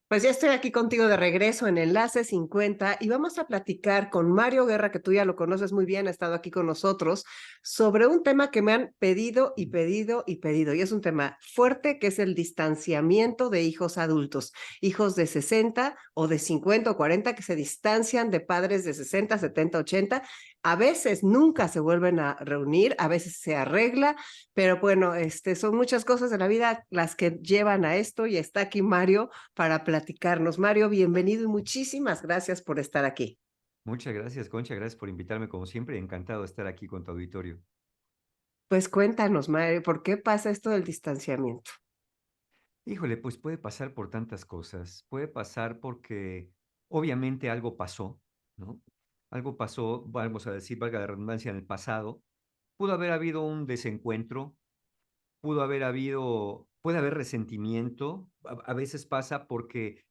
Pues ya estoy aquí contigo de regreso en Enlace 50 y vamos a platicar con Mario Guerra, que tú ya lo conoces muy bien, ha estado aquí con nosotros, sobre un tema que me han pedido y pedido y pedido. Y es un tema fuerte, que es el distanciamiento de hijos adultos, hijos de 60 o de 50 o 40 que se distancian de padres de 60, 70, 80. A veces nunca se vuelven a reunir, a veces se arregla, pero bueno, son muchas cosas de la vida las que llevan a esto y está aquí Mario para platicarnos. Mario, bienvenido y muchísimas gracias por estar aquí. Muchas gracias, Concha, gracias por invitarme como siempre, encantado de estar aquí con tu auditorio. Pues cuéntanos, Mario, ¿por qué pasa esto del distanciamiento? Híjole, pues puede pasar por tantas cosas, puede pasar porque obviamente algo pasó, ¿no? Algo pasó, vamos a decir, valga la redundancia, en el pasado. Pudo haber habido un desencuentro, puede haber resentimiento, a veces pasa porque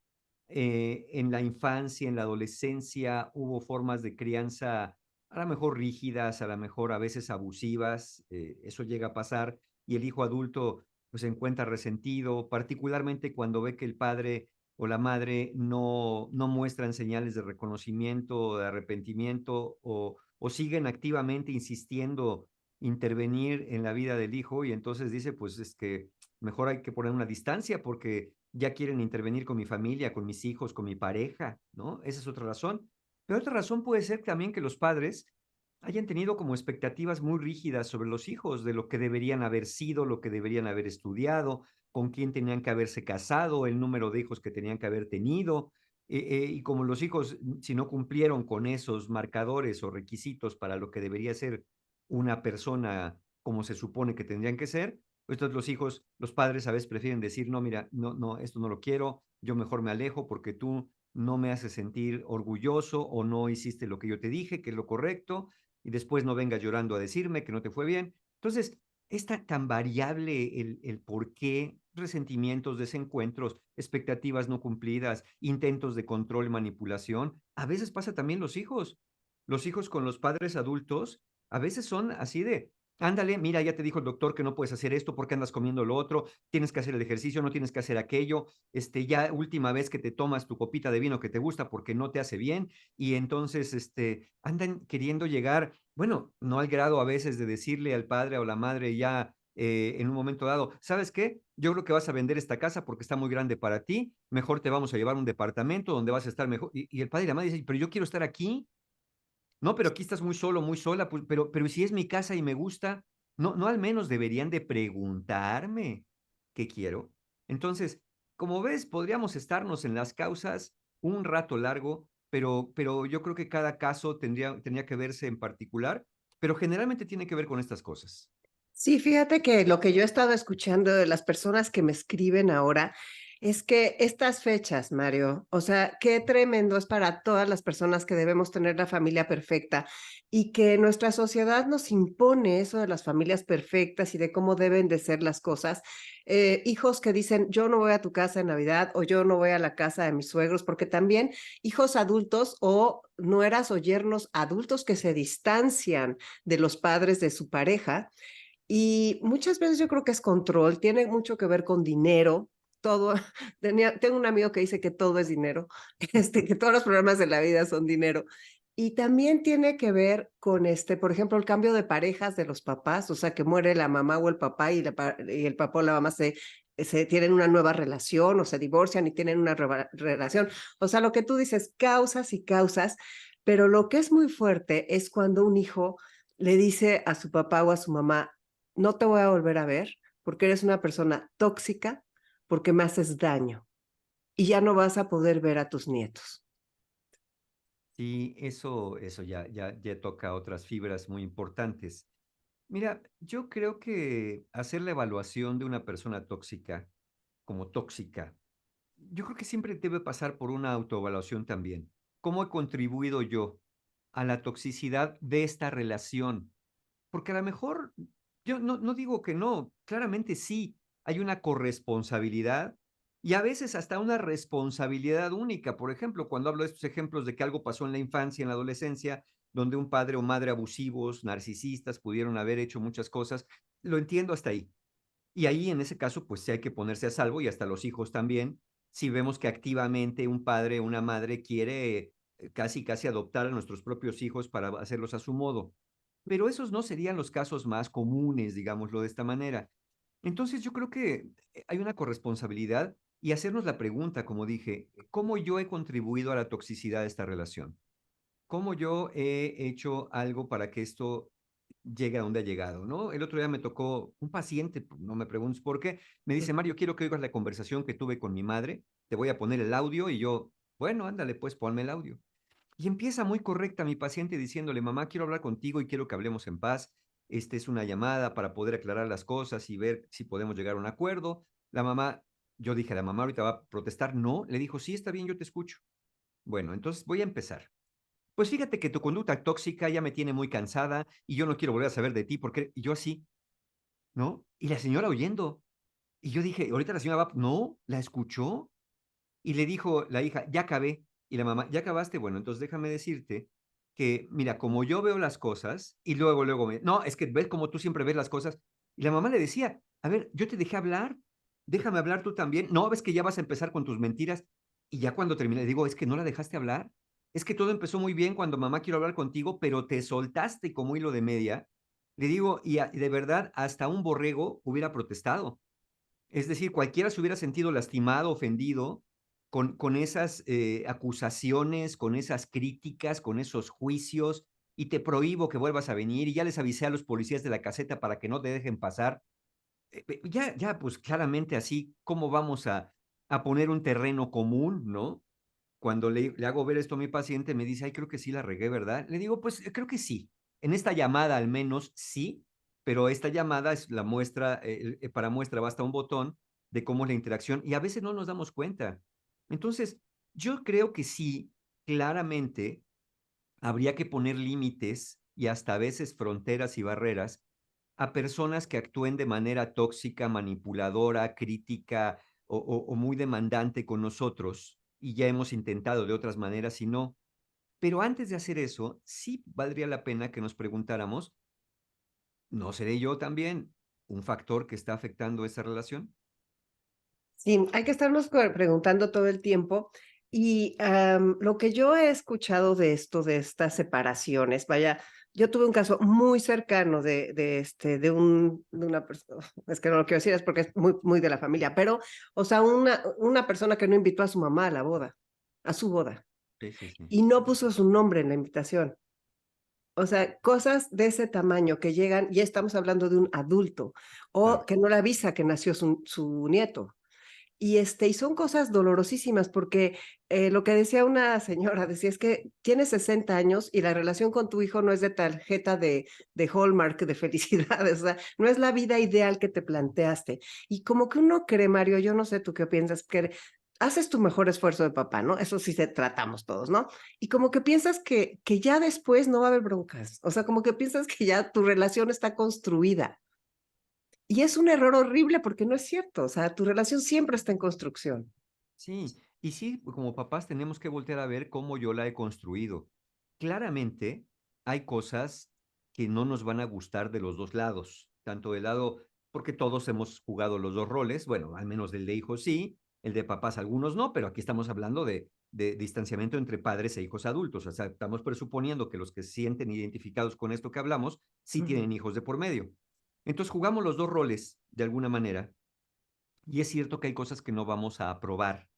en la infancia, en la adolescencia, hubo formas de crianza a lo mejor rígidas, a lo mejor a veces abusivas, eso llega a pasar, y el hijo adulto pues se encuentra resentido, particularmente cuando ve que el padre o la madre no muestran señales de reconocimiento, de arrepentimiento, o siguen activamente insistiendo intervenir en la vida del hijo, y entonces dice, pues es que mejor hay que poner una distancia porque ya quieren intervenir con mi familia, con mis hijos, con mi pareja, ¿no? Esa es otra razón. Pero otra razón puede ser también que los padres hayan tenido como expectativas muy rígidas sobre los hijos, de lo que deberían haber sido, lo que deberían haber estudiado, con quién tenían que haberse casado, el número de hijos que tenían que haber tenido. Y como los hijos, si no cumplieron con esos marcadores o requisitos para lo que debería ser una persona como se supone que tendrían que ser, pues entonces los hijos, los padres a veces prefieren decir, no, mira, no, no, esto no lo quiero, yo mejor me alejo porque tú no me haces sentir orgulloso o no hiciste lo que yo te dije, que es lo correcto, y después no vengas llorando a decirme que no te fue bien. Entonces, es tan variable el por qué resentimientos, desencuentros, expectativas no cumplidas, intentos de control y manipulación. A veces pasa también los hijos. Los hijos con los padres adultos a veces son así de, ándale, mira, ya te dijo el doctor que no puedes hacer esto porque andas comiendo lo otro, tienes que hacer el ejercicio, no tienes que hacer aquello, ya última vez que te tomas tu copita de vino que te gusta porque no te hace bien, y entonces, andan queriendo llegar, bueno, no al grado a veces de decirle al padre o la madre ya en un momento dado, ¿sabes qué? Yo creo que vas a vender esta casa porque está muy grande para ti, mejor te vamos a llevar a un departamento donde vas a estar mejor, y el padre y la madre dicen, pero yo quiero estar aquí, no, pero aquí estás muy solo, muy sola, pues, pero si es mi casa y me gusta, no al menos deberían de preguntarme qué quiero. Entonces, como ves, podríamos estarnos en las causas un rato largo, pero yo creo que cada caso tendría que verse en particular, pero generalmente tiene que ver con estas cosas. Sí, fíjate que lo que yo he estado escuchando de las personas que me escriben ahora es que estas fechas, Mario, o sea, qué tremendo es para todas las personas que debemos tener la familia perfecta y que nuestra sociedad nos impone eso de las familias perfectas y de cómo deben de ser las cosas. Hijos que dicen, yo no voy a tu casa en Navidad o yo no voy a la casa de mis suegros, porque también hijos adultos o nueras o yernos adultos que se distancian de los padres de su pareja y muchas veces yo creo que es control, tiene mucho que ver con dinero. Todo, tengo un amigo que dice que todo es dinero, que todos los problemas de la vida son dinero. Y también tiene que ver con, por ejemplo, el cambio de parejas de los papás, o sea, que muere la mamá o el papá y el papá o la mamá se tienen una nueva relación o se divorcian y tienen una nueva relación. O sea, lo que tú dices, causas y causas, pero lo que es muy fuerte es cuando un hijo le dice a su papá o a su mamá, no te voy a volver a ver porque eres una persona tóxica, porque me haces daño y ya no vas a poder ver a tus nietos. Sí, eso ya toca otras fibras muy importantes. Mira, yo creo que hacer la evaluación de una persona tóxica como tóxica, yo creo que siempre debe pasar por una autoevaluación también. ¿Cómo he contribuido yo a la toxicidad de esta relación? Porque a lo mejor, yo no digo que no, claramente sí, hay una corresponsabilidad y a veces hasta una responsabilidad única. Por ejemplo, cuando hablo de estos ejemplos de que algo pasó en la infancia, en la adolescencia, donde un padre o madre abusivos, narcisistas, pudieron haber hecho muchas cosas, lo entiendo hasta ahí. Y ahí, en ese caso, pues sí hay que ponerse a salvo y hasta los hijos también. si vemos que activamente un padre o una madre quiere casi adoptar a nuestros propios hijos para hacerlos a su modo. Pero esos no serían los casos más comunes, digámoslo de esta manera. Entonces, yo creo que hay una corresponsabilidad y hacernos la pregunta, como dije, ¿cómo yo he contribuido a la toxicidad de esta relación? ¿Cómo yo he hecho algo para que esto llegue a donde ha llegado, no? El otro día me tocó un paciente, pues, no me preguntes por qué, me dice: "Mario, quiero que oigas la conversación que tuve con mi madre, te voy a poner el audio", y yo: "Bueno, ándale, pues, ponme el audio". Y empieza muy correcta mi paciente diciéndole: "Mamá, quiero hablar contigo y quiero que hablemos en paz. Es una llamada para poder aclarar las cosas y ver si podemos llegar a un acuerdo". La mamá, yo dije: "La mamá ahorita va a protestar". No, le dijo: "Sí, está bien, yo te escucho". Bueno, entonces voy a empezar. Pues fíjate que tu conducta tóxica ya me tiene muy cansada y yo no quiero volver a saber de ti porque y yo así, ¿no? Y la señora oyendo. Y yo dije: "Ahorita la señora va", no, la escuchó y le dijo la hija: "Ya acabé". Y la mamá: "¿Ya acabaste? Bueno, entonces déjame decirte que, mira, como yo veo las cosas", y luego me: "No, es que ves como tú siempre ves las cosas". Y la mamá le decía: "A ver, yo te dejé hablar, déjame hablar tú también. No, ves que ya vas a empezar con tus mentiras". Y ya cuando terminé, le digo: "Es que no la dejaste hablar. Es que todo empezó muy bien cuando mamá quiero hablar contigo, pero te soltaste como hilo de media". Le digo: y de verdad, hasta un borrego hubiera protestado". Es decir, cualquiera se hubiera sentido lastimado, ofendido con esas, acusaciones, con esas críticas, con esos juicios, y te prohíbo que vuelvas a venir, y ya les avisé a los policías de la caseta para que no te dejen pasar. Ya, pues, claramente así, ¿cómo vamos a poner un terreno común, no? Cuando le hago ver esto a mi paciente, me dice: "Ay, creo que sí la regué, ¿verdad?". Le digo: "Pues, creo que sí. En esta llamada, al menos, sí, pero esta llamada es la muestra, para muestra basta un botón de cómo es la interacción, y a veces no nos damos cuenta". Entonces, yo creo que sí, claramente, habría que poner límites y hasta a veces fronteras y barreras a personas que actúen de manera tóxica, manipuladora, crítica o muy demandante con nosotros, y ya hemos intentado de otras maneras y no. Pero antes de hacer eso, sí valdría la pena que nos preguntáramos, ¿no seré yo también un factor que está afectando esa relación? Sí, hay que estarnos preguntando todo el tiempo. Y lo que yo he escuchado de esto, de estas separaciones, vaya, yo tuve un caso muy cercano de una persona, es que no lo quiero decir, es porque es muy, muy de la familia, pero, o sea, una persona que no invitó a su mamá a la boda, a su boda, Sí, sí, sí. y no puso su nombre en la invitación. O sea, cosas de ese tamaño que llegan, ya estamos hablando de un adulto, Claro. o que no le avisa que nació su nieto. Y son cosas dolorosísimas porque, lo que decía una señora, decía: "Es que tienes 60 años y la relación con tu hijo no es de tarjeta de Hallmark de felicidades, o sea, no es la vida ideal que te planteaste". Y como que uno cree, Mario, yo no sé tú qué piensas, que haces tu mejor esfuerzo de papá, ¿no? Eso sí se tratamos todos, ¿no? Y como que piensas que ya después no va a haber broncas, o sea, como que piensas que ya tu relación está construida. Y es un error horrible porque no es cierto, o sea, tu relación siempre está en construcción. Sí, y sí, como papás tenemos que voltear a ver cómo yo la he construido. Claramente, hay cosas que no nos van a gustar de los 2 lados, tanto del lado porque todos hemos jugado los 2 roles, bueno, al menos del de hijos sí, el de papás algunos no, pero aquí estamos hablando de distanciamiento entre padres e hijos adultos, o sea, estamos presuponiendo que los que se sienten identificados con esto que hablamos, sí Ujú. tienen hijos de por medio. Entonces, jugamos los 2 roles de alguna manera, y es cierto que hay cosas que no vamos a aprobar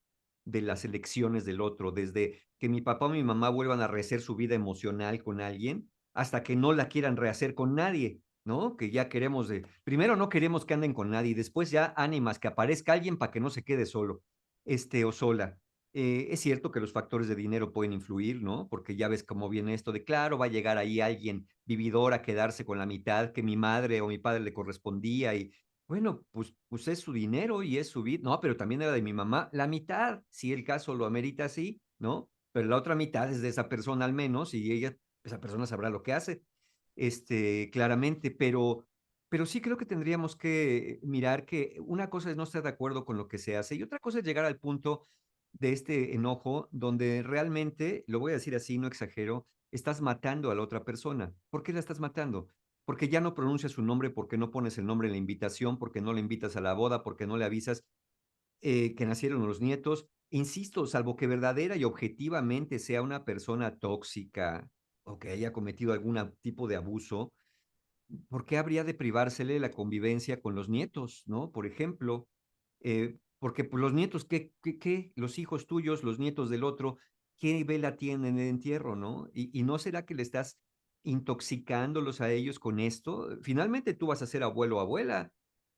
de las elecciones del otro, desde que mi papá o mi mamá vuelvan a rehacer su vida emocional con alguien, hasta que no la quieran rehacer con nadie, ¿no? Que ya queremos primero no queremos que anden con nadie, después ya ánimas, que aparezca alguien para que no se quede solo, o sola. Es cierto que los factores de dinero pueden influir, ¿no? Porque ya ves cómo viene esto de, claro, va a llegar ahí alguien vividor a quedarse con la mitad que mi madre o mi padre le correspondía y bueno, pues es su dinero y es su vida. No, pero también era de mi mamá. La mitad, si el caso lo amerita así, ¿no? Pero la otra mitad es de esa persona al menos, y esa persona sabrá lo que hace, claramente. Pero sí creo que tendríamos que mirar que una cosa es no estar de acuerdo con lo que se hace, y otra cosa es llegar al punto de este enojo, donde realmente, lo voy a decir así, no exagero, estás matando a la otra persona. ¿Por qué la estás matando? Porque ya no pronuncias su nombre, porque no pones el nombre en la invitación, porque no le invitas a la boda, porque no le avisas. que nacieron los nietos. Insisto, salvo que verdadera y objetivamente sea una persona tóxica o que haya cometido algún tipo de abuso, ¿por qué habría de privársele la convivencia con los nietos, no? Por ejemplo, porque pues, los nietos, ¿qué? Los hijos tuyos, los nietos del otro, ¿qué vela tienen en el entierro, no? Y no será que le estás intoxicándolos a ellos con esto. Finalmente tú vas a ser abuelo o abuela.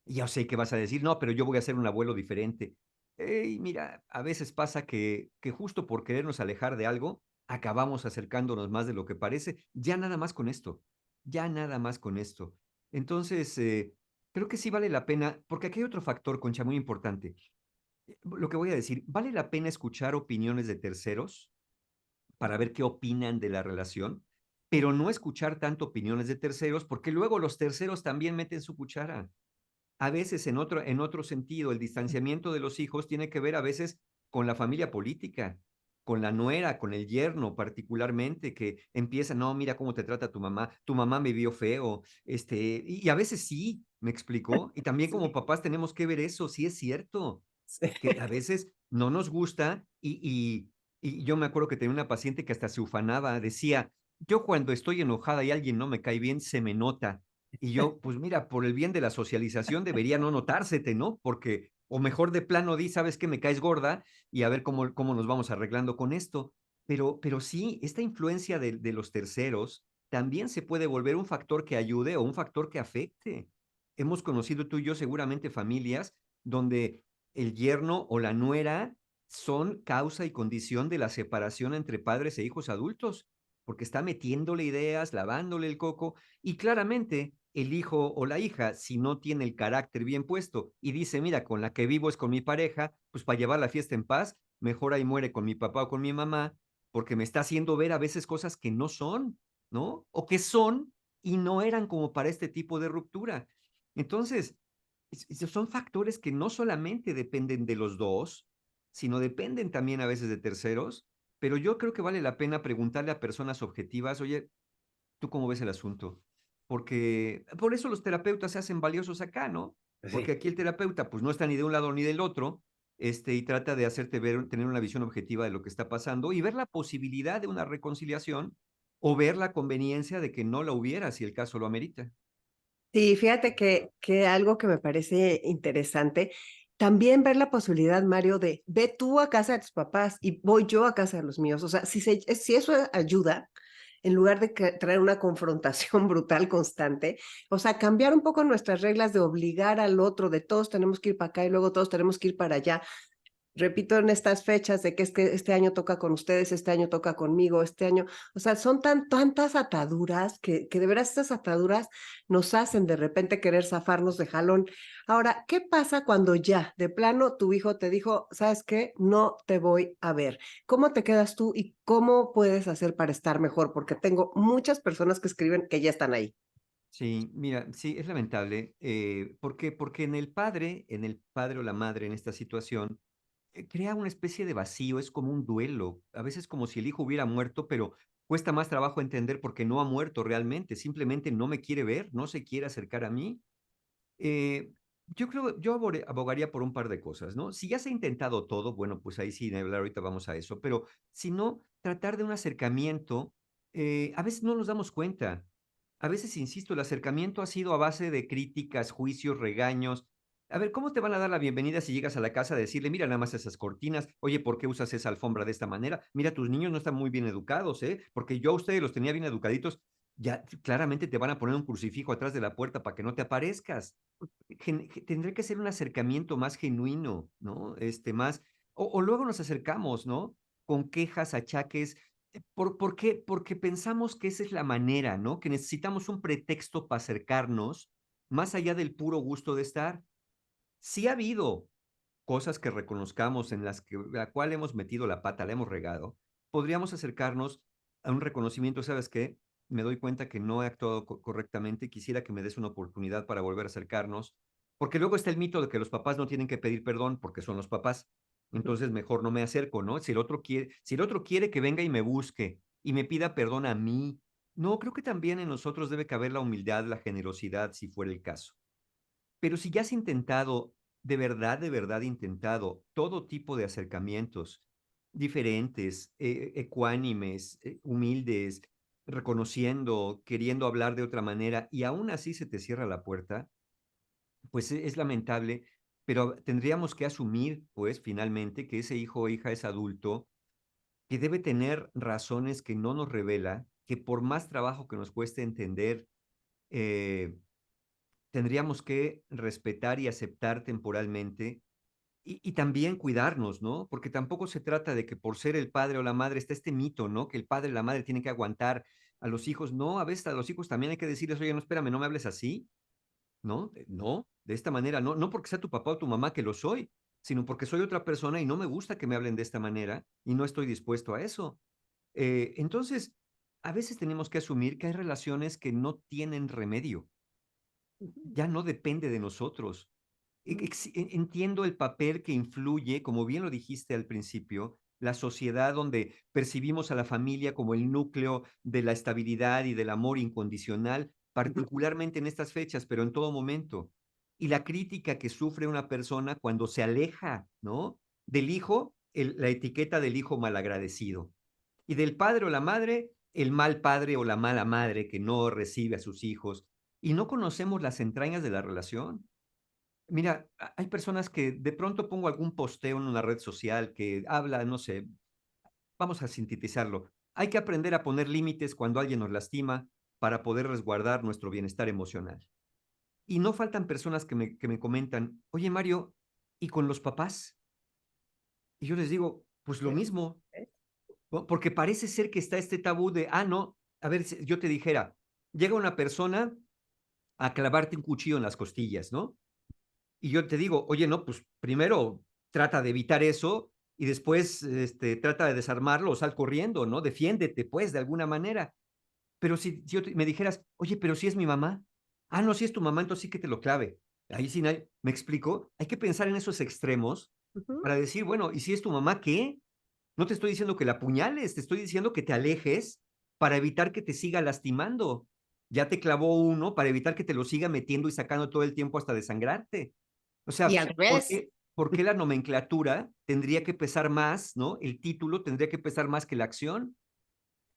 Y yo sé que vas a decir, no, pero yo voy a ser un abuelo diferente. Y mira, a veces pasa que justo por querernos alejar de algo, acabamos acercándonos más de lo que parece, ya nada más con esto, ya nada más con esto. Entonces, creo que sí vale la pena, porque aquí hay otro factor, Concha, muy importante. Lo que voy a decir, ¿vale la pena escuchar opiniones de terceros para ver qué opinan de la relación? Pero no escuchar tanto opiniones de terceros, porque luego los terceros también meten su cuchara. A veces, en otro sentido, el distanciamiento de los hijos tiene que ver a veces con la familia política, con la nuera, con el yerno particularmente, que empieza, no, mira cómo te trata tu mamá me vio feo, y a veces sí, me explicó, y también como Sí, papás tenemos que ver eso, sí es cierto, sí. que a veces no nos gusta y yo me acuerdo que tenía una paciente que hasta se ufanaba, decía, yo cuando estoy enojada y alguien no me cae bien, se me nota. Y yo, pues mira, por el bien de la socialización debería no notársete, ¿no? Porque, o mejor de plano di, sabes que me caes gorda y a ver cómo nos vamos arreglando con esto. Pero sí, esta influencia de los terceros también se puede volver un factor que ayude o un factor que afecte. Hemos conocido tú y yo seguramente familias donde el yerno o la nuera son causa y condición de la separación entre padres e hijos adultos, porque está metiéndole ideas, lavándole el coco, y claramente el hijo o la hija, si no tiene el carácter bien puesto y dice, mira, con la que vivo es con mi pareja, pues para llevar la fiesta en paz, mejor ahí muere con mi papá o con mi mamá, porque me está haciendo ver a veces cosas que no son, ¿no? O que son y no eran como para este tipo de ruptura. Entonces, son factores que no solamente dependen de los dos, sino dependen también a veces de terceros, pero yo creo que vale la pena preguntarle a personas objetivas, oye, ¿tú cómo ves el asunto? Porque por eso los terapeutas se hacen valiosos acá, ¿no? Porque Sí. aquí el terapeuta pues no está ni de un lado ni del otro, y trata de hacerte ver, tener una visión objetiva de lo que está pasando y ver la posibilidad de una reconciliación o ver la conveniencia de que no la hubiera si el caso lo amerita. Sí, fíjate que algo que me parece interesante, también ver la posibilidad, Mario, de ve tú a casa de tus papás y voy yo a casa de los míos. O sea, si eso ayuda, en lugar de traer una confrontación brutal constante, o sea, cambiar un poco nuestras reglas de obligar al otro, de todos tenemos que ir para acá y luego todos tenemos que ir para allá. Repito, en estas fechas de que es que este año toca con ustedes, este año toca conmigo, este año, o sea, son tantas ataduras que de veras estas ataduras nos hacen de repente querer zafarnos de jalón. Ahora, ¿qué pasa cuando ya de plano tu hijo te dijo, sabes qué, no te voy a ver? ¿Cómo te quedas tú y cómo puedes hacer para estar mejor? Porque tengo muchas personas que escriben que ya están ahí. Sí, mira, sí, es lamentable. ¿Por qué? Porque en el padre o la madre en esta situación, crea una especie de vacío, es como un duelo, a veces como si el hijo hubiera muerto, pero cuesta más trabajo entender porque no ha muerto realmente, simplemente no me quiere ver, no se quiere acercar a mí. Yo abogaría por un par de cosas, ¿no? Si ya se ha intentado todo, bueno, pues ahí sí, Nebla, ahorita vamos a eso, pero si no, tratar de un acercamiento, a veces no nos damos cuenta. A veces, insisto, el acercamiento ha sido a base de críticas, juicios, regaños. A ver, ¿cómo te van a dar la bienvenida si llegas a la casa a decirle, mira nada más esas cortinas, oye, ¿por qué usas esa alfombra de esta manera? Mira, tus niños no están muy bien educados, ¿eh? Porque yo a ustedes los tenía bien educaditos, ya claramente te van a poner un crucifijo atrás de la puerta para que no te aparezcas. Tendría que ser un acercamiento más genuino, ¿no? Más, o luego nos acercamos, ¿no? Con quejas, achaques. ¿Por qué? Porque pensamos que esa es la manera, ¿no? Que necesitamos un pretexto para acercarnos, más allá del puro gusto de estar. Sí ha habido cosas que reconozcamos en las que la cual hemos metido la pata, la hemos regado, podríamos acercarnos a un reconocimiento, ¿sabes qué? Me doy cuenta que no he actuado correctamente, quisiera que me des una oportunidad para volver a acercarnos, porque luego está el mito de que los papás no tienen que pedir perdón porque son los papás, entonces mejor no me acerco, ¿no? Si el otro quiere que venga y me busque y me pida perdón a mí, no, creo que también en nosotros debe caber la humildad, la generosidad, si fuera el caso. Pero si ya has intentado de verdad intentado todo tipo de acercamientos diferentes, ecuánimes, humildes, reconociendo, queriendo hablar de otra manera, y aún así se te cierra la puerta, pues es lamentable, pero tendríamos que asumir, pues, finalmente, que ese hijo o hija es adulto, que debe tener razones que no nos revela, que por más trabajo que nos cueste entender, eh, tendríamos que respetar y aceptar temporalmente y también cuidarnos, ¿no? Porque tampoco se trata de que por ser el padre o la madre está este mito, ¿no? Que el padre y la madre tienen que aguantar a los hijos. No, a veces a los hijos también hay que decirles, oye, no, espérame, no me hables así, ¿no? No, de esta manera, no, no porque sea tu papá o tu mamá que lo soy, sino porque soy otra persona y no me gusta que me hablen de esta manera y no estoy dispuesto a eso. Entonces, a veces tenemos que asumir que hay relaciones que no tienen remedio, Ujú, ya no depende de nosotros. ujú, Entiendo el papel que influye, como bien lo dijiste al principio, la sociedad donde percibimos a la familia como el núcleo de la estabilidad y del amor incondicional, particularmente en estas fechas, pero en todo momento. Y la crítica que sufre una persona cuando se aleja, ¿no? Del hijo, la etiqueta del hijo malagradecido. Y del padre o la madre, el mal padre o la mala madre que no recibe a sus hijos. Y no conocemos las entrañas de la relación. Mira, hay personas que de pronto pongo algún posteo en una red social que habla, no sé, vamos a sintetizarlo. Hay que aprender a poner límites cuando alguien nos lastima para poder resguardar nuestro bienestar emocional. Y no faltan personas que me comentan, oye Mario, ¿y con los papás? Y yo les digo, pues lo ¿ves? mismo, porque parece ser que está este tabú de, ah, no, a ver, si yo te dijera, llega una persona a clavarte un cuchillo en las costillas, ¿no? Y yo te digo, oye, no, pues primero trata de evitar eso y después trata de desarmarlo o sal corriendo, ¿no? Defiéndete, pues, de alguna manera. Pero si yo me dijeras, oye, pero si es mi mamá. Ah, no, si es tu mamá, entonces sí que te lo clave. Ahí sí, ¿me explico? Hay que pensar en esos extremos Ujú. para decir, bueno, ¿y si es tu mamá qué? No te estoy diciendo que la apuñales, te estoy diciendo que te alejes para evitar que te siga lastimando. Ya te clavó uno para evitar que te lo siga metiendo y sacando todo el tiempo hasta desangrarte. O Y sea, al revés. por qué la nomenclatura tendría que pesar más, ¿no? El título tendría que pesar más que la acción.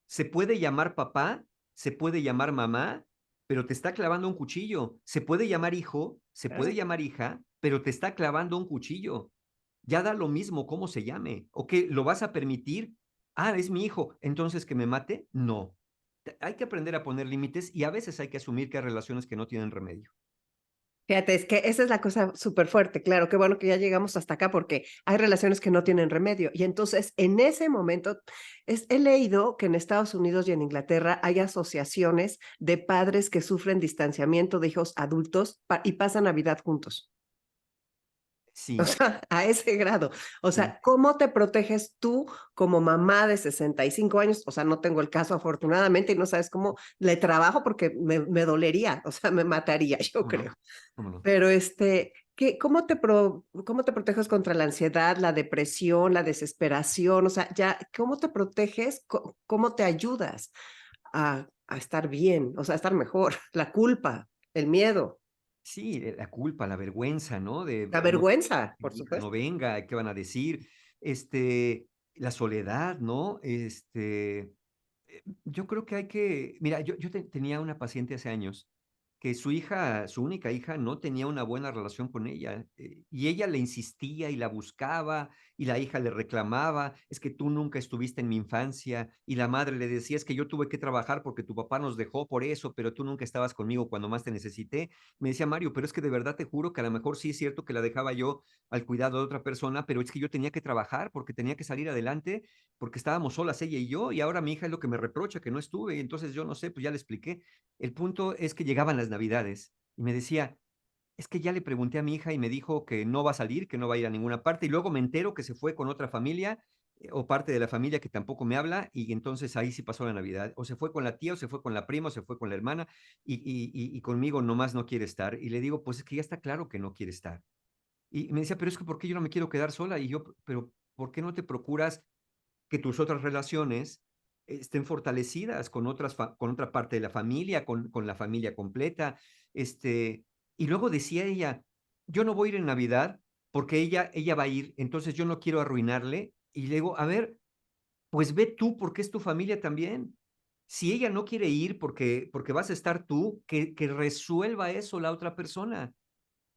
Se puede llamar papá, se puede llamar mamá, pero te está clavando un cuchillo. Se puede llamar hijo, se puede Claro. llamar hija, pero te está clavando un cuchillo. Ya da lo mismo cómo se llame. ¿O qué? ¿Lo vas a permitir? Ah, es mi hijo, entonces que me mate. No. Hay que aprender a poner límites y a veces hay que asumir que hay relaciones que no tienen remedio. Fíjate, es que esa es la cosa súper fuerte. Claro, qué bueno que ya llegamos hasta acá porque hay relaciones que no tienen remedio. Y entonces, en ese momento, he leído que en Estados Unidos y en Inglaterra hay asociaciones de padres que sufren distanciamiento de hijos adultos y pasan Navidad juntos. O Sí, sea, a ese grado. O sí. sea, ¿cómo te proteges tú como mamá de 65 años? O sea, no tengo el caso afortunadamente y no sabes cómo le trabajo porque me dolería, o sea, me mataría, yo ¿Cómo creo. no? ¿Cómo no? Pero cómo te proteges contra la ansiedad, la depresión, la desesperación? O sea, ya, ¿cómo te proteges? ¿Cómo te ayudas a estar bien? O sea, a estar mejor. La culpa, el miedo, Sí, la culpa, la vergüenza, ¿no? De la no vergüenza, que por mi hija no supuesto. venga, ¿qué van a decir? Este, la soledad, ¿no? Yo creo que hay que mira, yo tenía una paciente hace años que su hija, su única hija, no tenía una buena relación con ella, y ella le insistía y la buscaba, y la hija le reclamaba: "Es que tú nunca estuviste en mi infancia", y la madre le decía: "Es que yo tuve que trabajar porque tu papá nos dejó por eso, pero tú nunca estabas conmigo cuando más te necesité". Me decía: "Mario, pero es que de verdad te juro que a lo mejor sí es cierto que la dejaba yo al cuidado de otra persona, pero es que yo tenía que trabajar porque tenía que salir adelante porque estábamos solas ella y yo, y ahora mi hija es lo que me reprocha, que no estuve, y entonces yo no sé, pues ya le expliqué. El punto es que llegaban las Navidades y me decía, es que ya le pregunté a mi hija y me dijo que no va a salir, que no va a ir a ninguna parte, y luego me entero que se fue con otra familia o parte de la familia que tampoco me habla, y entonces ahí sí pasó la Navidad. O se fue con la tía, o se fue con la prima, o se fue con la hermana, y conmigo nomás no quiere estar. Y le digo, pues es que ya está claro que no quiere estar. Y me decía, pero es que ¿por qué yo no me quiero quedar sola? Y yo, pero ¿por qué no te procuras que tus otras relaciones estén fortalecidas con con otra parte de la familia, con la familia completa? Este, y luego decía ella, yo no voy a ir en Navidad porque ella va a ir, entonces yo no quiero arruinarle. Y le digo, a ver, pues ve tú porque es tu familia también. Si ella no quiere ir porque vas a estar tú, que resuelva eso la otra persona.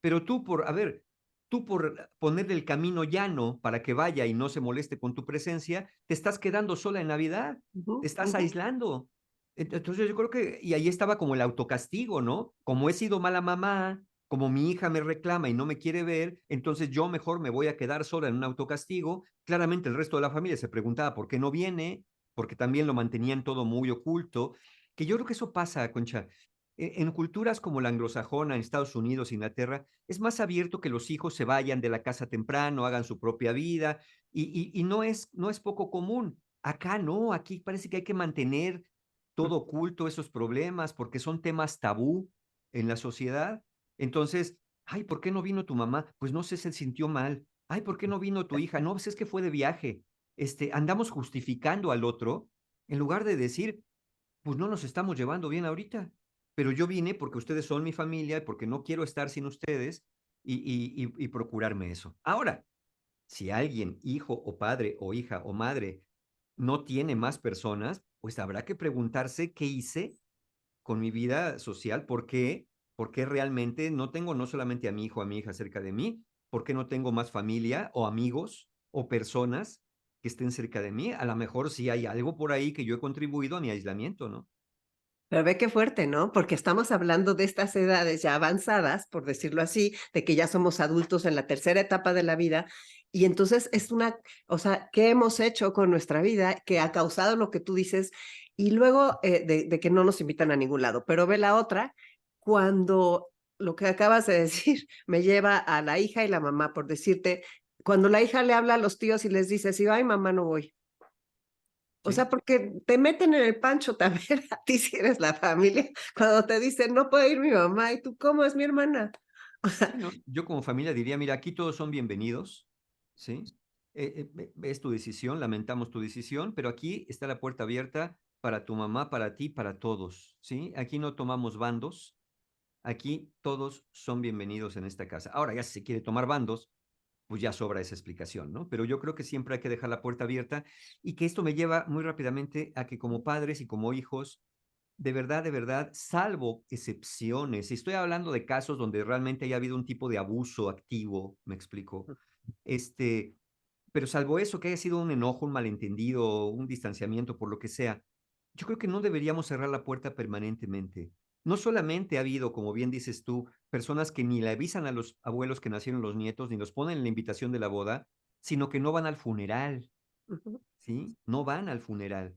Pero tú a ver, tú por ponerle el camino llano para que vaya y no se moleste con tu presencia, te estás quedando sola en Navidad, Ujú, te estás ujú. aislando. Entonces yo creo que, y ahí estaba como el autocastigo, ¿no? Como he sido mala mamá, como mi hija me reclama y no me quiere ver, entonces yo mejor me voy a quedar sola en un autocastigo. Claramente el resto de la familia se preguntaba por qué no viene, porque también lo mantenían todo muy oculto, que yo creo que eso pasa, Concha. En culturas como la anglosajona, en Estados Unidos, Inglaterra, es más abierto que los hijos se vayan de la casa temprano, hagan su propia vida, y no es poco común. Acá no, aquí parece que hay que mantener todo oculto esos problemas porque son temas tabú en la sociedad. Entonces, ay, ¿por qué no vino tu mamá? Pues no sé, se sintió mal. Ay, ¿por qué no vino tu hija? No, pues es que fue de viaje. Andamos justificando al otro en lugar de decir, pues no nos estamos llevando bien ahorita, pero yo vine porque ustedes son mi familia y porque no quiero estar sin ustedes y procurarme eso. Ahora, si alguien, hijo o padre o hija o madre, no tiene más personas, pues habrá que preguntarse qué hice con mi vida social, por qué realmente no tengo no solamente a mi hijo, a mi hija cerca de mí, por qué no tengo más familia o amigos o personas que estén cerca de mí. A lo mejor sí hay algo por ahí que yo he contribuido a mi aislamiento, ¿no? Pero ve qué fuerte, ¿no? Porque estamos hablando de estas edades ya avanzadas, por decirlo así, de que ya somos adultos en la tercera etapa de la vida. Y entonces es una, o sea, ¿qué hemos hecho con nuestra vida que ha causado lo que tú dices? Y luego de que no nos invitan a ningún lado. Pero ve la otra, cuando lo que acabas de decir me lleva a la hija y la mamá, por decirte, cuando la hija le habla a los tíos y les dice, sí, ay, mamá, no voy. O Sí. sea, porque te meten en el pancho también a ti si eres la familia, cuando te dicen, no puede ir mi mamá, y tú, ¿cómo es mi hermana? O Sí, sea, ¿no? Yo como familia diría, mira, aquí todos son bienvenidos, ¿sí? Es tu decisión, lamentamos tu decisión, pero aquí está la puerta abierta para tu mamá, para ti, para todos, ¿sí? Aquí no tomamos bandos, aquí todos son bienvenidos en esta casa. Ahora, ya si se quiere tomar bandos, pues ya sobra esa explicación, ¿no? Pero yo creo que siempre hay que dejar la puerta abierta y que esto me lleva muy rápidamente a que como padres y como hijos de verdad, salvo excepciones, y estoy hablando de casos donde realmente haya habido un tipo de abuso activo, me explico. Este, pero salvo eso, que haya sido un enojo, un malentendido, un distanciamiento, por lo que sea, yo creo que no deberíamos cerrar la puerta permanentemente. No solamente ha habido, como bien dices tú, personas que ni le avisan a los abuelos que nacieron los nietos, ni los ponen en la invitación de la boda, sino que no van al funeral. ujú. ¿Sí? No van al funeral.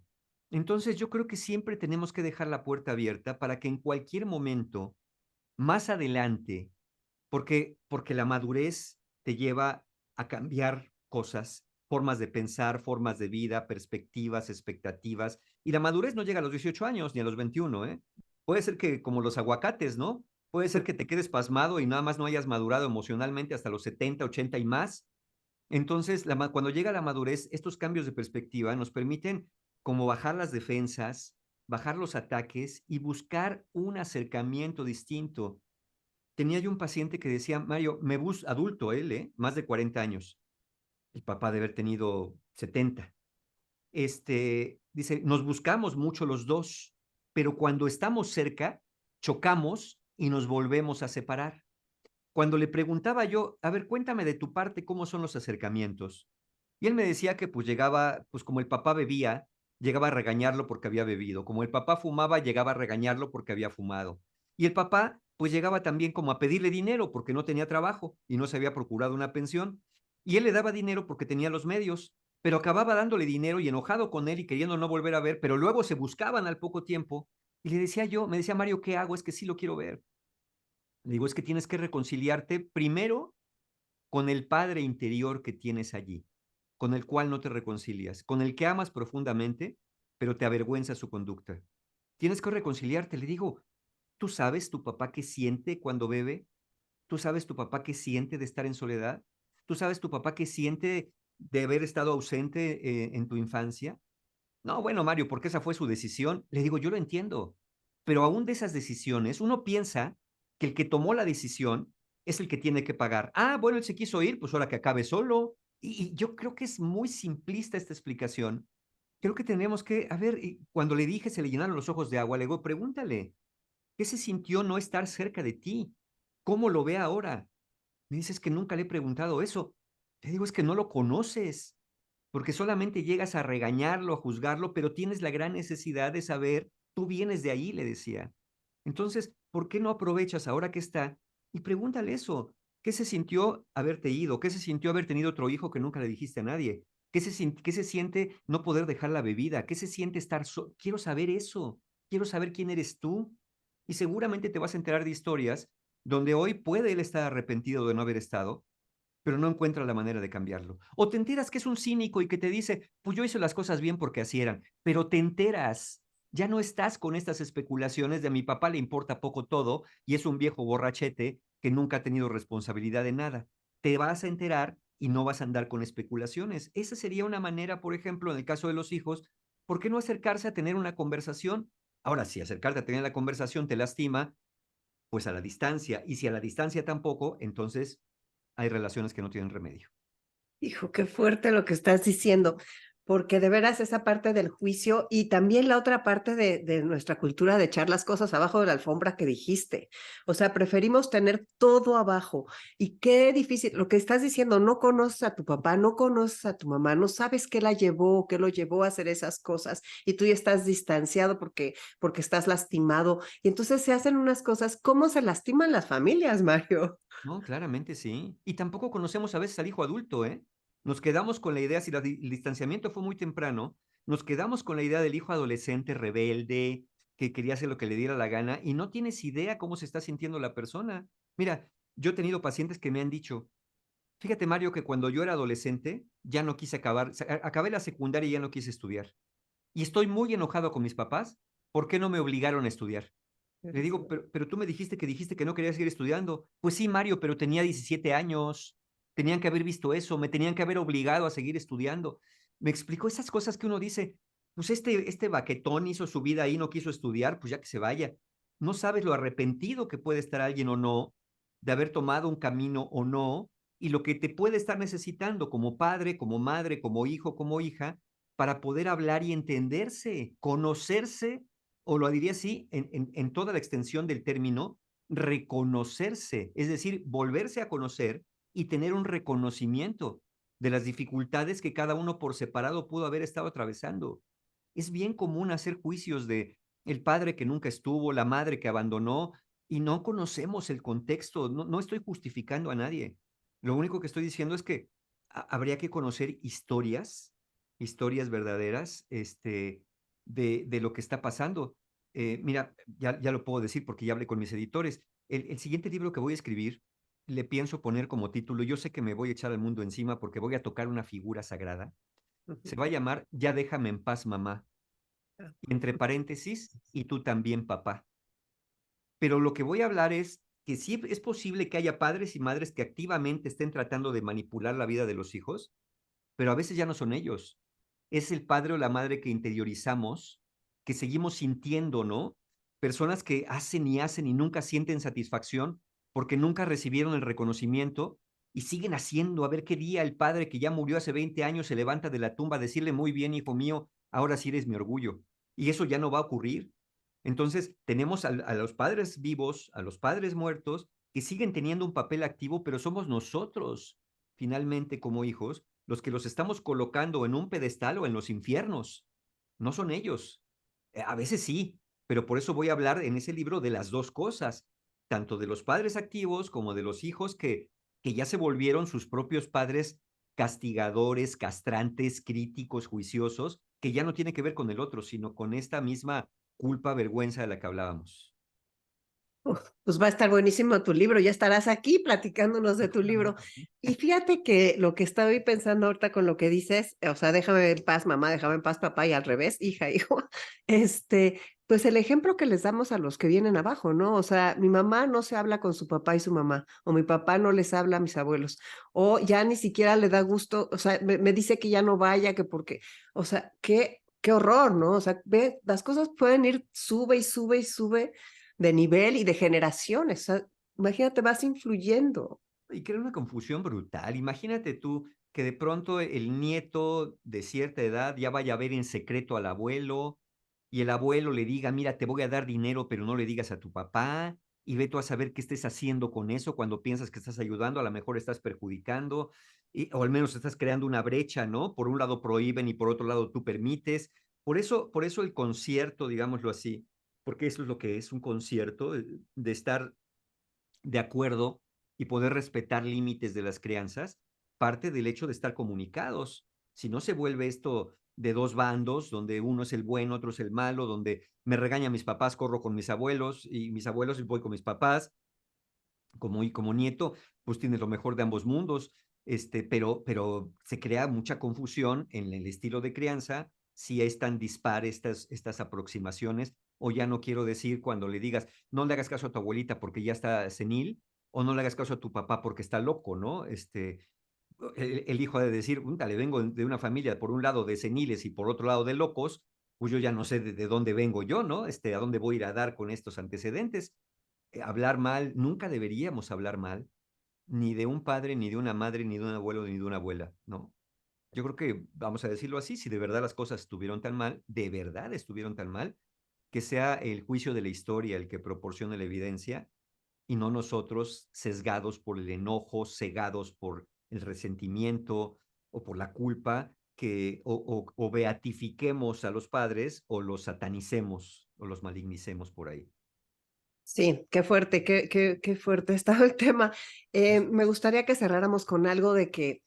Entonces, yo creo que siempre tenemos que dejar la puerta abierta para que en cualquier momento, más adelante, porque la madurez te lleva a cambiar cosas, formas de pensar, formas de vida, perspectivas, expectativas, y la madurez no llega a los 18 años ni a los 21, ¿eh? Puede ser que como los aguacates, ¿no? Puede ser que te quedes pasmado y nada más no hayas madurado emocionalmente hasta los 70, 80 y más, entonces, cuando llega la madurez, estos cambios de perspectiva nos permiten como bajar las defensas, bajar los ataques y buscar un acercamiento distinto. Tenía yo un paciente que decía, Mario, adulto él, más de 40 años, el papá de haber tenido 70. Dice, nos buscamos mucho los dos, pero cuando estamos cerca, chocamos y nos volvemos a separar. Cuando le preguntaba yo, a ver, cuéntame de tu parte, ¿cómo son los acercamientos? Y él me decía que pues llegaba, pues como el papá bebía, llegaba a regañarlo porque había bebido. Como el papá fumaba, llegaba a regañarlo porque había fumado. Y el papá pues llegaba también como a pedirle dinero porque no tenía trabajo y no se había procurado una pensión. Y él le daba dinero porque tenía los medios, pero acababa dándole dinero y enojado con él y queriendo no volver a ver, pero luego se buscaban al poco tiempo. Y le decía yo, me decía Mario, ¿qué hago? Es que sí lo quiero ver. Le digo, es que tienes que reconciliarte primero con el padre interior que tienes allí, con el cual no te reconcilias, con el que amas profundamente, pero te avergüenza su conducta. Tienes que reconciliarte. Le digo, ¿tú sabes tu papá qué siente cuando bebe? ¿Tú sabes tu papá qué siente de estar en soledad? ¿Tú sabes tu papá qué siente de haber estado ausente en tu infancia? No, bueno, Mario, porque esa fue su decisión. Le digo, yo lo entiendo, pero aún de esas decisiones, uno piensa que el que tomó la decisión es el que tiene que pagar. Ah, bueno, él se quiso ir, pues ahora que acabe solo. Y yo creo que es muy simplista esta explicación. Creo que tenemos que, a ver, y cuando le dije, se le llenaron los ojos de agua, le digo, pregúntale, ¿qué se sintió no estar cerca de ti? ¿Cómo lo ve ahora? Me dices que nunca le he preguntado eso. Te digo, es que no lo conoces, porque solamente llegas a regañarlo, a juzgarlo, pero tienes la gran necesidad de saber, tú vienes de ahí, le decía. Entonces, ¿por qué no aprovechas ahora que está y pregúntale eso? ¿Qué se sintió haberte ido? ¿Qué se sintió haber tenido otro hijo que nunca le dijiste a nadie? ¿Qué se siente no poder dejar la bebida? ¿Qué se siente estar solo? Quiero saber eso. Quiero saber quién eres tú. Y seguramente te vas a enterar de historias donde hoy puede él estar arrepentido de no haber estado, pero no encuentra la manera de cambiarlo. O te enteras que es un cínico y que te dice, pues yo hice las cosas bien porque así eran, pero te enteras, ya no estás con estas especulaciones de a mi papá le importa poco todo y es un viejo borrachete que nunca ha tenido responsabilidad de nada. Te vas a enterar y no vas a andar con especulaciones. Esa sería una manera, por ejemplo, en el caso de los hijos, ¿por qué no acercarse a tener una conversación? Ahora, si acercarte a tener la conversación te lastima, pues a la distancia. Y si a la distancia tampoco, entonces hay relaciones que no tienen remedio. Hijo, qué fuerte lo que estás diciendo, porque de veras esa parte del juicio y también la otra parte de nuestra cultura de echar las cosas abajo de la alfombra que dijiste. O sea, preferimos tener todo abajo. Y qué difícil, lo que estás diciendo, no conoces a tu papá, no conoces a tu mamá, no sabes qué la llevó, qué lo llevó a hacer esas cosas y tú ya estás distanciado porque estás lastimado. Y entonces se hacen unas cosas, ¿cómo se lastiman las familias, Mario? No, claramente sí. Y tampoco conocemos a veces al hijo adulto, ¿eh? Nos quedamos con la idea, si el distanciamiento fue muy temprano, nos quedamos con la idea del hijo adolescente rebelde, que quería hacer lo que le diera la gana, y no tienes idea cómo se está sintiendo la persona. Mira, yo he tenido pacientes que me han dicho, fíjate, Mario, que cuando yo era adolescente, ya no quise acabar, acabé la secundaria y ya no quise estudiar. Y estoy muy enojado con mis papás, ¿por qué no me obligaron a estudiar? Le digo, pero tú me dijiste que no querías seguir estudiando. Pues sí, Mario, pero tenía 17 años. Tenían que haber visto eso, me tenían que haber obligado a seguir estudiando. Me explicó esas cosas que uno dice, pues este baquetón hizo su vida ahí, no quiso estudiar, pues ya que se vaya. No sabes lo arrepentido que puede estar alguien o no, de haber tomado un camino o no, y lo que te puede estar necesitando como padre, como madre, como hijo, como hija, para poder hablar y entenderse, conocerse o lo diría así, en toda la extensión del término, reconocerse, es decir, volverse a conocer y tener un reconocimiento de las dificultades que cada uno por separado pudo haber estado atravesando. Es bien común hacer juicios de el padre que nunca estuvo, la madre que abandonó, y no conocemos el contexto, no estoy justificando a nadie. Lo único que estoy diciendo es que habría que conocer historias, historias verdaderas, de lo que está pasando. Mira, ya lo puedo decir porque ya hablé con mis editores. El siguiente libro que voy a escribir le pienso poner como título, yo sé que me voy a echar al mundo encima porque voy a tocar una figura sagrada. Se va a llamar Ya déjame en paz, mamá. Entre paréntesis, y tú también, papá. Pero lo que voy a hablar es que sí es posible que haya padres y madres que activamente estén tratando de manipular la vida de los hijos, pero a veces ya no son ellos. Es el padre o la madre que interiorizamos, que seguimos sintiendo, ¿no? Personas que hacen y nunca sienten satisfacción porque nunca recibieron el reconocimiento y siguen haciendo. A ver qué día el padre que ya murió hace 20 años se levanta de la tumba a decirle, muy bien, hijo mío, ahora sí eres mi orgullo. Y eso ya no va a ocurrir. Entonces, tenemos a los padres vivos, a los padres muertos, que siguen teniendo un papel activo, pero somos nosotros, finalmente, como hijos, los que los estamos colocando en un pedestal o en los infiernos. No son ellos. A veces sí, pero por eso voy a hablar en ese libro de las dos cosas, tanto de los padres activos como de los hijos que ya se volvieron sus propios padres castigadores, castrantes, críticos, juiciosos, que ya no tiene que ver con el otro, sino con esta misma culpa, vergüenza de la que hablábamos. Uf, pues va a estar buenísimo tu libro, ya estarás aquí platicándonos de tu libro. Y fíjate que lo que estoy pensando ahorita con lo que dices, o sea, déjame en paz, mamá, déjame en paz, papá, y al revés, hija, hijo, pues el ejemplo que les damos a los que vienen abajo, ¿no? O sea, mi mamá no se habla con su papá y su mamá, o mi papá no les habla a mis abuelos, o ya ni siquiera le da gusto, o sea, me dice que ya no vaya, que porque, o sea, qué horror, ¿no? O sea, ve, las cosas pueden ir, sube y sube y sube de nivel y de generaciones. O sea, Imagínate, vas influyendo. Y crea una confusión brutal. Imagínate tú que de pronto el nieto de cierta edad ya vaya a ver en secreto al abuelo y el abuelo le diga, mira, te voy a dar dinero, pero no le digas a tu papá. Y ve tú a saber qué estés haciendo con eso cuando piensas que estás ayudando, a lo mejor estás perjudicando, o al menos estás creando una brecha, ¿no? Por un lado prohíben y por otro lado tú permites. Por eso el concierto, digámoslo así, porque eso es lo que es un concierto, de estar de acuerdo y poder respetar límites de las crianzas, parte del hecho de estar comunicados. Si no se vuelve esto de dos bandos, donde uno es el bueno, otro es el malo, donde me regañan mis papás, corro con mis abuelos y mis abuelos y voy con mis papás, como nieto, pues tienes lo mejor de ambos mundos, pero se crea mucha confusión en el estilo de crianza si es tan dispar estas aproximaciones, o ya no quiero decir cuando le digas, no le hagas caso a tu abuelita porque ya está senil, o no le hagas caso a tu papá porque está loco, ¿no? El hijo ha de decir, le vengo de una familia, por un lado de seniles y por otro lado de locos, pues yo ya no sé de dónde vengo yo, ¿no? A dónde voy a ir a dar con estos antecedentes. Hablar mal, nunca deberíamos hablar mal, ni de un padre, ni de una madre, ni de un abuelo, ni de una abuela, ¿no? Yo creo que, vamos a decirlo así, si de verdad las cosas estuvieron tan mal, de verdad estuvieron tan mal, que sea el juicio de la historia el que proporcione la evidencia y no nosotros sesgados por el enojo, cegados por el resentimiento o por la culpa, o beatifiquemos a los padres o los satanicemos o los malignicemos por ahí. Sí, qué fuerte, qué fuerte ha estado el tema. Me gustaría que cerráramos con algo de que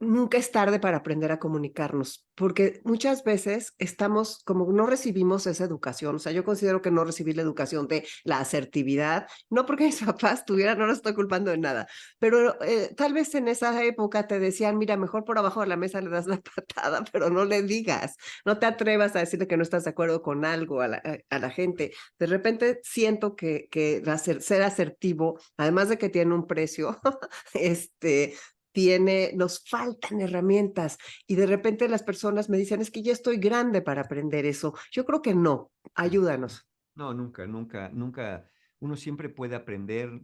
nunca es tarde para aprender a comunicarnos, porque muchas veces estamos como no recibimos esa educación. O sea, yo considero que no recibí la educación de la asertividad, no porque mis papás tuvieran, no los estoy culpando de nada, pero tal vez en esa época te decían, mira, mejor por abajo de la mesa le das la patada, pero no le digas, no te atrevas a decirle que no estás de acuerdo con algo a la gente. De repente siento que ser asertivo, además de que tiene un precio, nos faltan herramientas y de repente las personas me dicen, es que ya estoy grande para aprender eso. Yo creo que no, No. ayúdanos. No, nunca, nunca, nunca. Uno siempre puede aprender,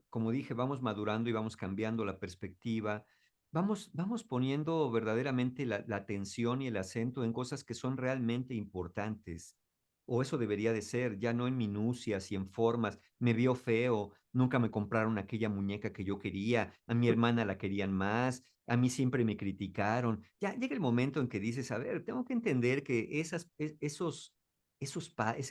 como dije, vamos madurando y vamos cambiando la perspectiva, vamos poniendo verdaderamente la atención y el acento en cosas que son realmente importantes. O eso debería de ser, ya no en minucias y en formas. Me vio feo, nunca me compraron aquella muñeca que yo quería, a mi hermana la querían más, a mí siempre me criticaron. Ya llega el momento en que dices, a ver, tengo que entender que ese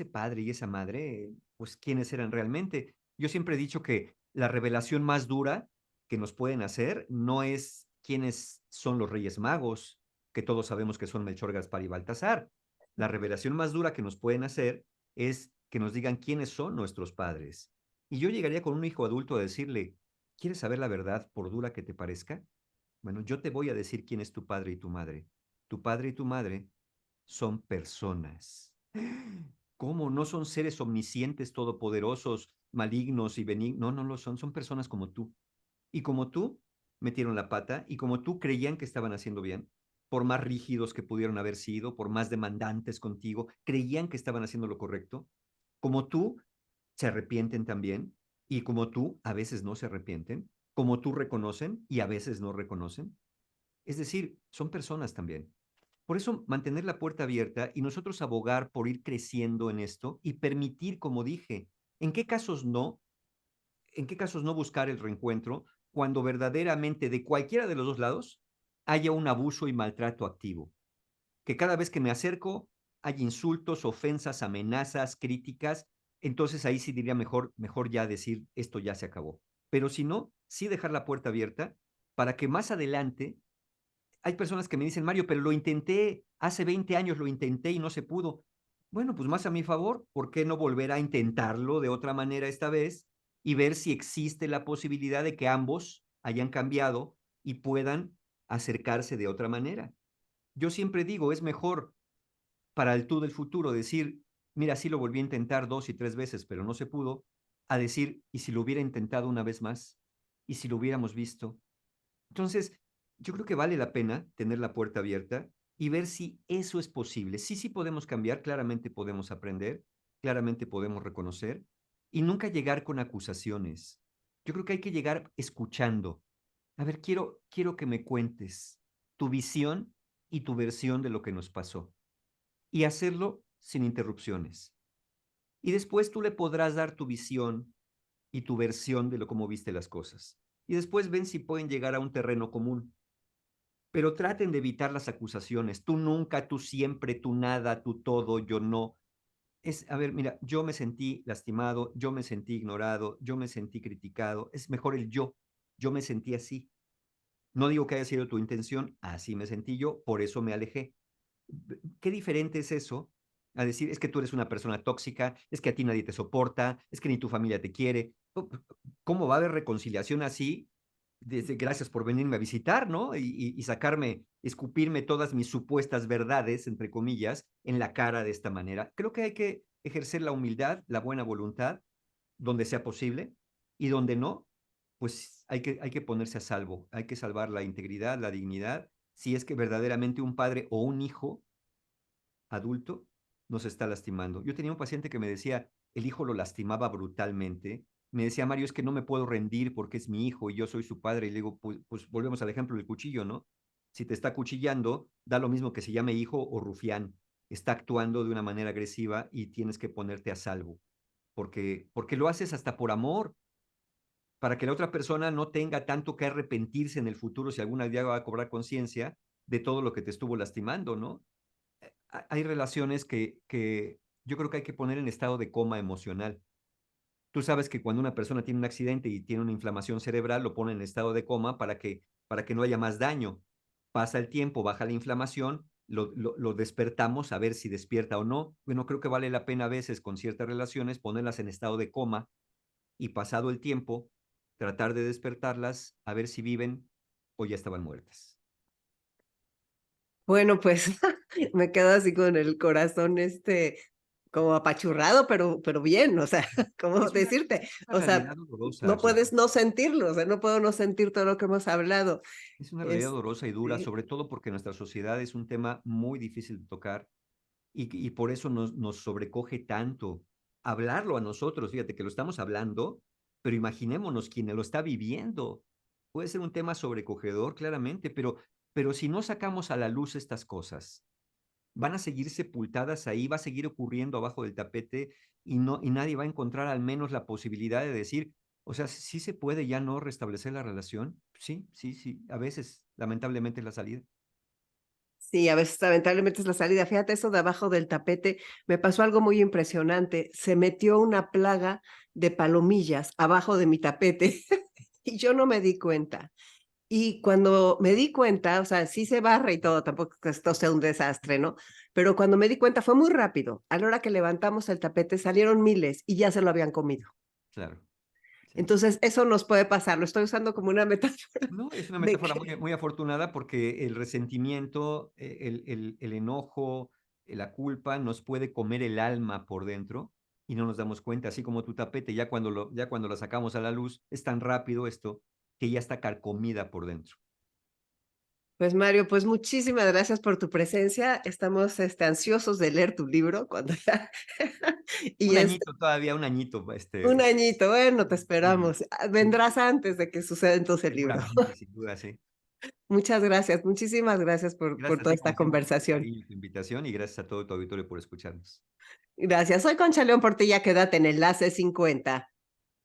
padre y esa madre, pues, ¿quiénes eran realmente? Yo siempre he dicho que la revelación más dura que nos pueden hacer no es quiénes son los Reyes Magos, que todos sabemos que son Melchor, Gaspar y Baltasar. La revelación más dura que nos pueden hacer es que nos digan quiénes son nuestros padres. Y yo llegaría con un hijo adulto a decirle, ¿quieres saber la verdad por dura que te parezca? Bueno, yo te voy a decir quién es tu padre y tu madre. Tu padre y tu madre son personas. ¿Cómo? No son seres omniscientes, todopoderosos, malignos y benignos. No, no lo son. Son personas como tú. Y como tú, metieron la pata y como tú creían que estaban haciendo bien, por más rígidos que pudieron haber sido, por más demandantes contigo, creían que estaban haciendo lo correcto. Como tú, se arrepienten también. Y como tú, a veces no se arrepienten. Como tú, reconocen y a veces no reconocen. Es decir, son personas también. Por eso mantener la puerta abierta y nosotros abogar por ir creciendo en esto y permitir, como dije, ¿en qué casos no? ¿En qué casos no buscar el reencuentro cuando verdaderamente de cualquiera de los dos lados haya un abuso y maltrato activo? Que cada vez que me acerco hay insultos, ofensas, amenazas, críticas, entonces ahí sí diría mejor ya decir esto ya se acabó. Pero si no, sí dejar la puerta abierta para que más adelante hay personas que me dicen, Mario, pero lo intenté, hace 20 años lo intenté y no se pudo. Bueno, pues más a mi favor, ¿por qué no volver a intentarlo de otra manera esta vez y ver si existe la posibilidad de que ambos hayan cambiado y puedan acercarse de otra manera? Yo siempre digo, es mejor para el tú del futuro decir, mira, sí lo volví a intentar 2 y 3 veces, pero no se pudo, a decir, ¿y si lo hubiera intentado una vez más? ¿Y si lo hubiéramos visto? Entonces, yo creo que vale la pena tener la puerta abierta y ver si eso es posible. Sí, sí podemos cambiar, claramente podemos aprender, claramente podemos reconocer, y nunca llegar con acusaciones. Yo creo que hay que llegar escuchando. A ver, quiero que me cuentes tu visión y tu versión de lo que nos pasó, y hacerlo sin interrupciones. Y después tú le podrás dar tu visión y tu versión de lo cómo viste las cosas. Y después ven si pueden llegar a un terreno común. Pero traten de evitar las acusaciones. Tú nunca, tú siempre, tú nada, tú todo, yo no. A ver, mira, yo me sentí lastimado, yo me sentí ignorado, yo me sentí criticado. Es mejor el yo. Yo me sentí así. No digo que haya sido tu intención, así me sentí yo, por eso me alejé. Qué diferente es eso a decir, es que tú eres una persona tóxica, es que a ti nadie te soporta, es que ni tu familia te quiere. ¿Cómo va a haber reconciliación así? Desde gracias por venirme a visitar, ¿no? Y sacarme, escupirme todas mis supuestas verdades, entre comillas, en la cara de esta manera. Creo que hay que ejercer la humildad, la buena voluntad, donde sea posible, y donde no, pues hay que ponerse a salvo, hay que salvar la integridad, la dignidad, si es que verdaderamente un padre o un hijo adulto nos está lastimando. Yo tenía un paciente que me decía, el hijo lo lastimaba brutalmente. Me decía, Mario, es que no me puedo rendir porque es mi hijo y yo soy su padre. Y le digo, pues volvemos al ejemplo del cuchillo, ¿no? Si te está cuchillando, da lo mismo que se llame hijo o rufián. Está actuando de una manera agresiva y tienes que ponerte a salvo. Porque lo haces hasta por amor, para que la otra persona no tenga tanto que arrepentirse en el futuro si alguna día va a cobrar conciencia de todo lo que te estuvo lastimando, ¿no? Hay relaciones que yo creo que hay que poner en estado de coma emocional. Tú sabes que cuando una persona tiene un accidente y tiene una inflamación cerebral, lo pone en estado de coma para que no haya más daño. Pasa el tiempo, baja la inflamación, lo despertamos a ver si despierta o no. Bueno, creo que vale la pena a veces con ciertas relaciones ponerlas en estado de coma y pasado el tiempo, tratar de despertarlas a ver si viven o ya estaban muertas. Bueno, pues me quedo así con el corazón, como apachurrado, pero bien, o sea, ¿cómo decirte? Es una O sea, realidad dolorosa, no puedes no sentirlo, o sea, no puedo no sentir todo lo que hemos hablado. es una realidad Es dolorosa y dura, sí. sobre todo porque nuestra sociedad es un tema muy difícil de tocar y por eso nos sobrecoge tanto hablarlo a nosotros. Fíjate que lo estamos hablando, pero imaginémonos quien lo está viviendo. Puede ser un tema sobrecogedor, claramente, pero si no sacamos a la luz estas cosas, van a seguir sepultadas ahí, va a seguir ocurriendo abajo del tapete y nadie va a encontrar al menos la posibilidad de decir, o sea, sí se puede ya no restablecer la relación. Sí, sí, sí, a veces, lamentablemente es la salida. Sí, a veces lamentablemente es la salida. Fíjate, eso de abajo del tapete, me pasó algo muy impresionante. Se metió una plaga de palomillas abajo de mi tapete y yo no me di cuenta. Y cuando me di cuenta, o sea, sí se barre y todo, tampoco que esto sea un desastre, ¿no? Pero cuando me di cuenta fue muy rápido. A la hora que levantamos el tapete salieron miles y ya se lo habían comido. Claro, sí. Entonces, eso nos puede pasar. Lo estoy usando como una metáfora No, es una de metáfora que muy afortunada porque el resentimiento, el enojo, la culpa nos puede comer el alma por dentro y no nos damos cuenta, así como tu tapete, ya cuando lo sacamos a la luz, es tan rápido esto que ya está carcomida por dentro. pues Mario, pues muchísimas gracias por tu presencia. Estamos ansiosos de leer tu libro cuando ya y Un añito todavía, un añito, un añito, bueno, te sí, esperamos. sí, Vendrás antes de que suceda entonces el libro. seguramente, sin duda, sí. Muchas gracias, muchísimas gracias por Gracias a toda ti, esta como siempre, por tu conversación. cariño y tu invitación, y gracias a todo tu auditorio por escucharnos. Gracias. Soy Concha León Portilla, quédate en Enlace 50.